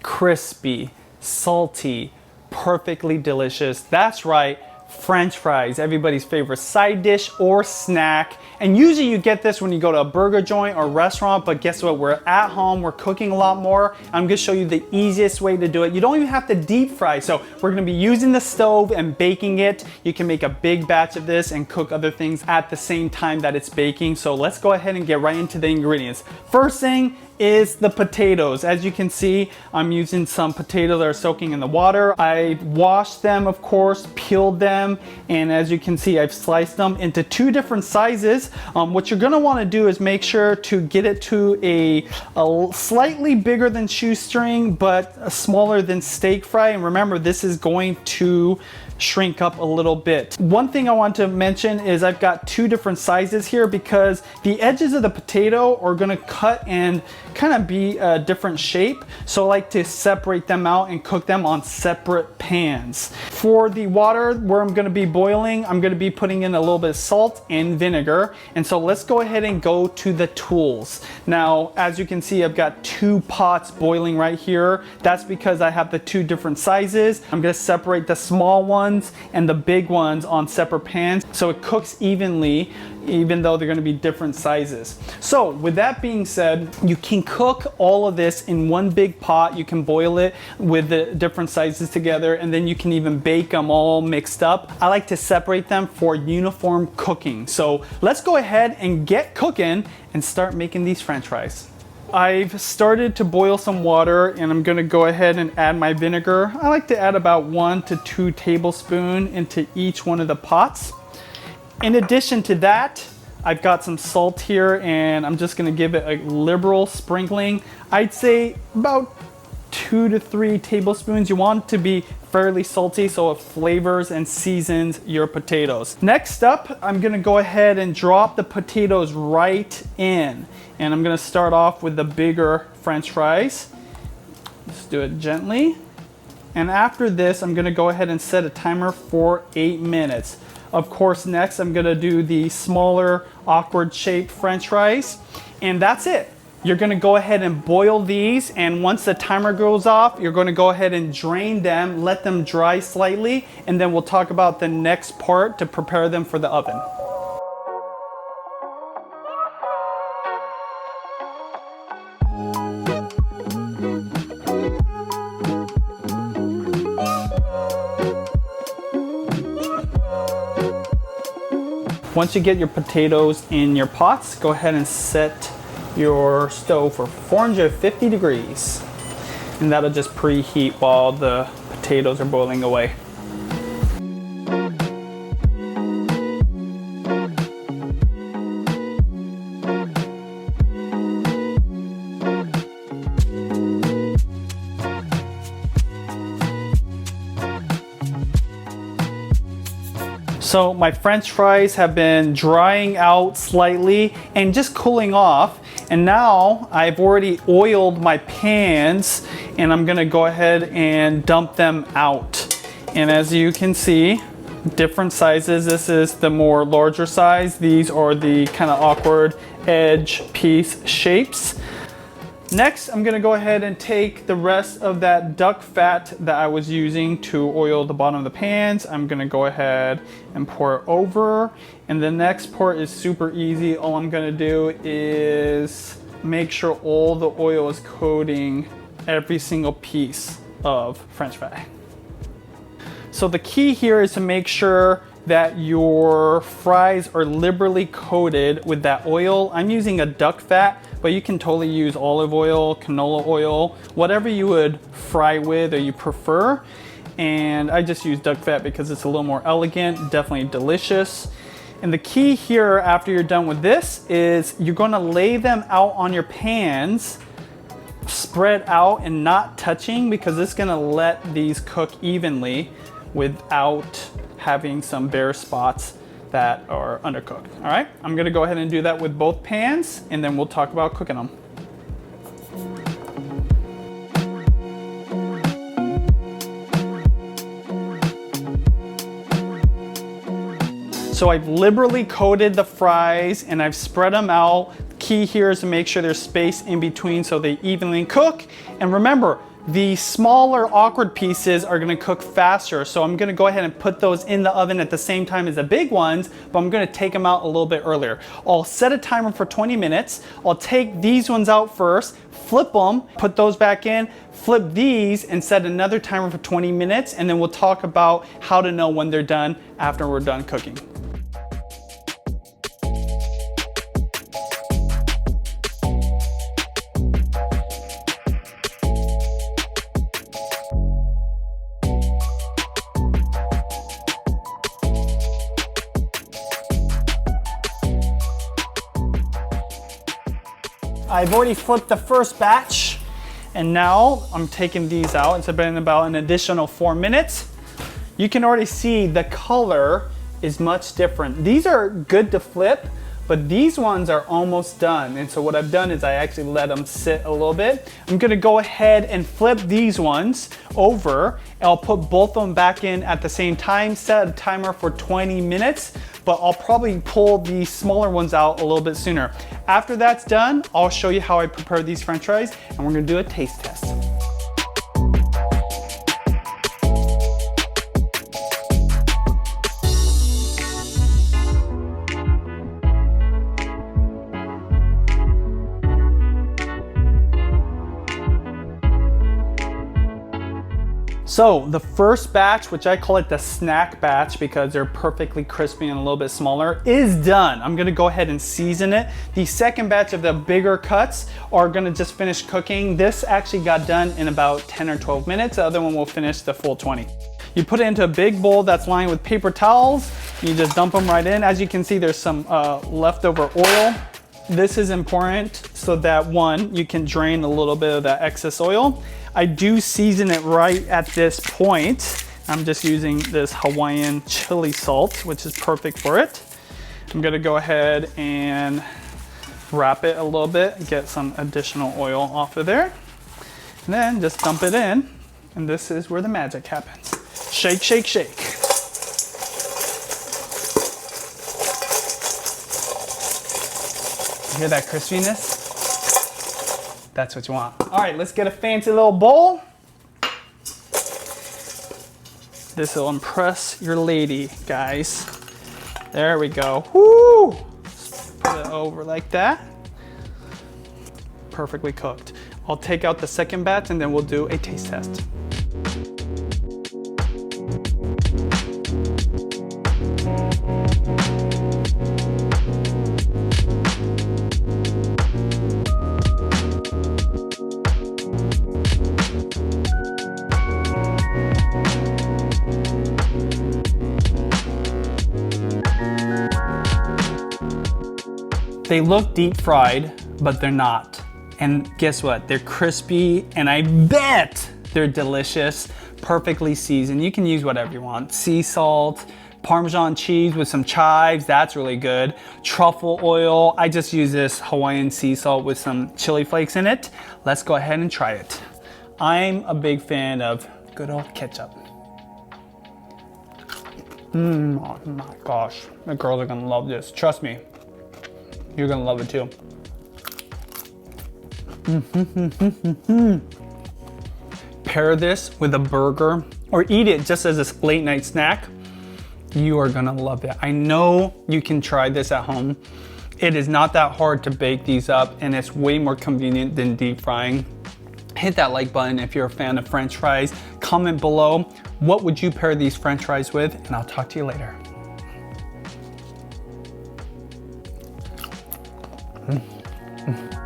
crispy, salty, perfectly delicious. That's right, French fries, everybody's favorite side dish or snack. And usually you get this when you go to a burger joint or restaurant, but guess what? We're at home, we're cooking a lot more. I'm gonna show you the easiest way to do it. You don't even have to deep fry. So we're gonna be using the stove and baking it. You can make a big batch of this and cook other things at the same time that it's baking. So let's go ahead and get right into the ingredients. First thing is the potatoes. As you can see, I'm using some potatoes that are soaking in the water. I washed them, of course, peeled them, and as you can see, I've sliced them into 2 different sizes. What you're gonna wanna do is make sure to get it to a slightly bigger than shoestring, but smaller than steak fry. And remember, this is going to shrink up a little bit. One thing I want to mention is I've got 2 different sizes here because the edges of the potato are gonna cut and kind of be a different shape. So I like to separate them out and cook them on separate pans. For the water where I'm gonna be boiling, I'm gonna be putting in a little bit of salt and vinegar. And so let's go ahead and go to the tools. Now, as you can see, I've got 2 pots boiling right here. That's because I have the 2 different sizes. I'm gonna separate the small ones and the big ones on separate pans so it cooks evenly, even though they're going to be different sizes. So with that being said, you can cook all of this in one big pot. You can boil it with the different sizes together, and then you can even bake them all mixed up. I like to separate them for uniform cooking. So let's go ahead and get cooking and start making these French fries. I've started to boil some water, and I'm gonna go ahead and add my vinegar. I like to add about 1 to 2 tablespoons into each one of the pots. In addition to that, I've got some salt here, and I'm just gonna give it a liberal sprinkling. I'd say about 2 to 3 tablespoons. You want it to be fairly salty so it flavors and seasons your potatoes. Next up, I'm gonna go ahead and drop the potatoes right in. And I'm gonna start off with the bigger French fries. Let's do it gently. And after this, I'm gonna go ahead and set a timer for 8 minutes. Of course, next I'm gonna do the smaller, awkward shaped French fries. And that's it. You're gonna go ahead and boil these, and once the timer goes off, you're gonna go ahead and drain them, let them dry slightly, and then we'll talk about the next part to prepare them for the oven. Once you get your potatoes in your pots, go ahead and set your stove for 450 degrees. And that'll just preheat while the potatoes are boiling away. So my French fries have been drying out slightly and just cooling off. And now I've already oiled my pans, and I'm gonna go ahead and dump them out. And as you can see, different sizes. This is the more larger size. These are the kind of awkward edge piece shapes. Next, I'm gonna go ahead and take the rest of that duck fat that I was using to oil the bottom of the pans. I'm gonna go ahead and pour it over. And the next part is super easy. All I'm gonna do is make sure all the oil is coating every single piece of French fry. So the key here is to make sure that your fries are liberally coated with that oil. I'm using a duck fat, but you can totally use olive oil, canola oil, whatever you would fry with or you prefer. And I just use duck fat because it's a little more elegant, definitely delicious. And the key here after you're done with this is you're gonna lay them out on your pans, spread out and not touching, because it's gonna let these cook evenly without having some bare spots that are undercooked. All right, I'm gonna go ahead and do that with both pans, and then we'll talk about cooking them. So I've liberally coated the fries and I've spread them out. Key here is to make sure there's space in between so they evenly cook. And remember, The smaller awkward pieces are gonna cook faster, so I'm gonna go ahead and put those in the oven at the same time as the big ones, but I'm gonna take them out a little bit earlier. I'll set a timer for 20 minutes. I'll take these ones out first, flip them, put those back in, flip these, and set another timer for 20 minutes, and then we'll talk about how to know when they're done after we're done cooking. I've already flipped the first batch, and now I'm taking these out. It's been about an additional 4 minutes. You can already see the color is much different. These are good to flip, but these ones are almost done. And so what I've done is I actually let them sit a little bit. I'm gonna go ahead and flip these ones over, and I'll put both of them back in at the same time, set a timer for 20 minutes, but I'll probably pull the smaller ones out a little bit sooner. After that's done, I'll show you how I prepare these French fries, and we're gonna do a taste test. So the first batch, which I call it the snack batch because they're perfectly crispy and a little bit smaller, is done. I'm gonna go ahead and season it. The second batch of the bigger cuts are gonna just finish cooking. This actually got done in about 10 or 12 minutes. The other one will finish the full 20. You put it into a big bowl that's lined with paper towels. You just dump them right in. As you can see, there's some leftover oil. This is important so that one, you can drain a little bit of that excess oil. I do season it right at this point. I'm just using this Hawaiian chili salt, which is perfect for it. I'm gonna go ahead and wrap it a little bit, get some additional oil off of there. And then just dump it in, and this is where the magic happens. Shake, shake, shake. Hear that crispiness? That's what you want. All right, let's get a fancy little bowl. This will impress your lady, guys. There we go. Woo! Just put it over like that. Perfectly cooked. I'll take out the second batch and then we'll do a taste test. They look deep fried, but they're not. And guess what? They're crispy, and I bet they're delicious, perfectly seasoned. You can use whatever you want. Sea salt, Parmesan cheese with some chives, that's really good. Truffle oil, I just use this Hawaiian sea salt with some chili flakes in it. Let's go ahead and try it. I'm a big fan of good old ketchup. Oh my gosh, the girls are gonna love this, trust me. You're gonna love it too. Pair this with a burger or eat it just as a late night snack. You are gonna love it. I know you can try this at home. It is not that hard to bake these up, and it's way more convenient than deep frying. Hit that like button if you're a fan of French fries. Comment below, what would you pair these French fries with? And I'll talk to you later. Mm.